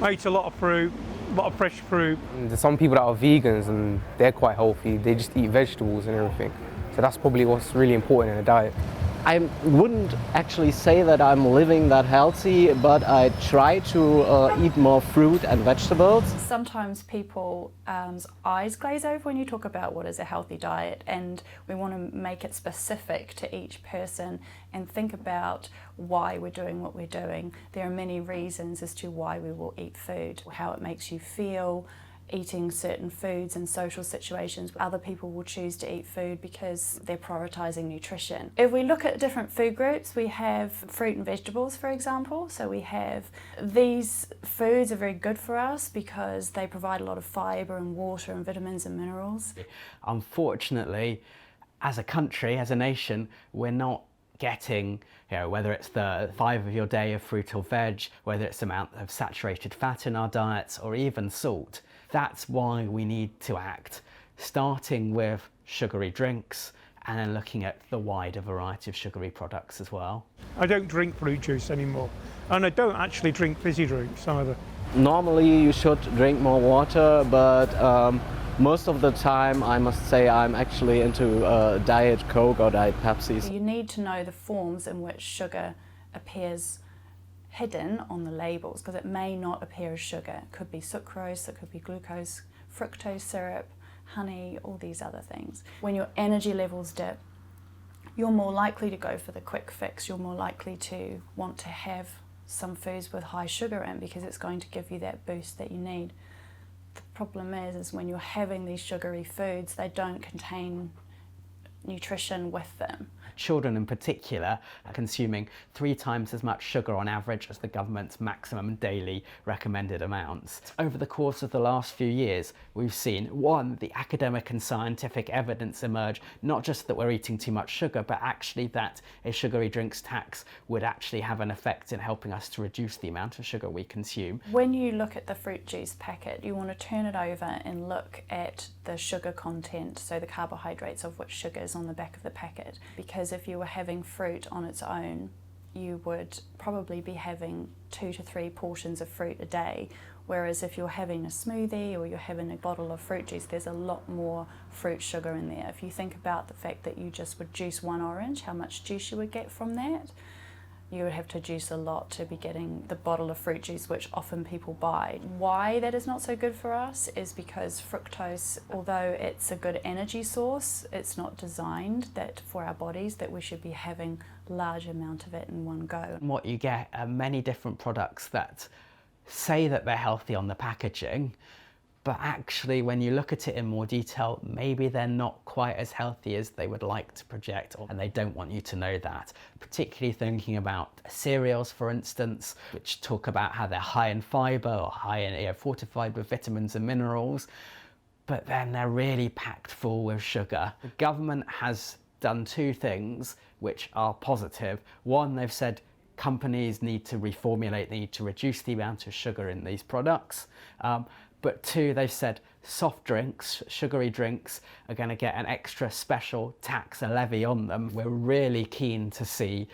I eat a lot of fruit, a lot of fresh fruit. And there's some people that are vegans and they're quite healthy. They just eat vegetables and everything. So that's probably what's really important in a diet. I wouldn't actually say that I'm living that healthy, but I try to eat more fruit and vegetables. Sometimes people's eyes glaze over when you talk about what is a healthy diet, and we want to make it specific to each person and think about why we're doing what we're doing. There are many reasons as to why we will eat food, how it makes you feel, eating certain foods in social situations. Other people will choose to eat food because they're prioritising nutrition. If we look at different food groups, we have fruit and vegetables, for example. So we have these foods are very good for us because they provide a lot of fibre and water and vitamins and minerals. Unfortunately, as a country, as a nation, we're not getting, whether it's the fibre of your day of fruit or veg, whether it's the amount of saturated fat in our diets or even salt. That's why we need to act, starting with sugary drinks and then looking at the wider variety of sugary products as well. I don't drink fruit juice anymore, and I don't actually drink fizzy drinks either. Normally you should drink more water, but most of the time I must say I'm actually into Diet Coke or Diet Pepsi. You need to know the forms in which sugar appears hidden on the labels, because it may not appear as sugar. It could be sucrose, it could be glucose, fructose syrup, honey, all these other things. When your energy levels dip, you're more likely to go for the quick fix. You're more likely to want to have some foods with high sugar in because it's going to give you that boost that you need. The problem is when you're having these sugary foods, they don't contain nutrition with them. Children in particular are consuming 3 times as much sugar on average as the government's maximum daily recommended amounts. Over the course of the last few years, we've seen, one, the academic and scientific evidence emerge, not just that we're eating too much sugar, but actually that a sugary drinks tax would actually have an effect in helping us to reduce the amount of sugar we consume. When you look at the fruit juice packet, you want to turn it over and look at the sugar content, so the carbohydrates of which sugar is on the back of the packet, because if you were having fruit on its own, you would probably be having 2 to 3 portions of fruit a day, whereas if you're having a smoothie or you're having a bottle of fruit juice, there's a lot more fruit sugar in there. If you think about the fact that you just would juice 1 orange, how much juice you would get from that, you would have to juice a lot to be getting the bottle of fruit juice, which often people buy. Why that is not so good for us is because fructose, although it's a good energy source, it's not designed that for our bodies that we should be having large amount of it in one go. What you get are many different products that say that they're healthy on the packaging, but actually when you look at it in more detail, maybe they're not quite as healthy as they would like to project, and they don't want you to know that. Particularly thinking about cereals, for instance, which talk about how they're high in fibre or high in, fortified with vitamins and minerals, but then they're really packed full with sugar. The government has done 2 things which are positive. One, they've said companies need to reformulate, they need to reduce the amount of sugar in these products. But 2, they've said soft drinks, sugary drinks, are going to get an extra special tax, a levy on them. We're really keen to see,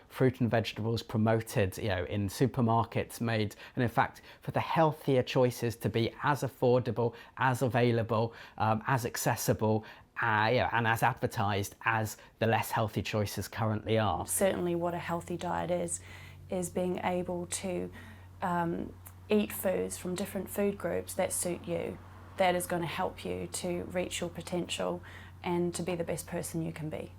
fruit and vegetables promoted, in supermarkets made, and in fact, for the healthier choices to be as affordable, as available, as accessible, and as advertised as the less healthy choices currently are. Certainly what a healthy diet is being able to eat foods from different food groups that suit you. That is going to help you to reach your potential and to be the best person you can be.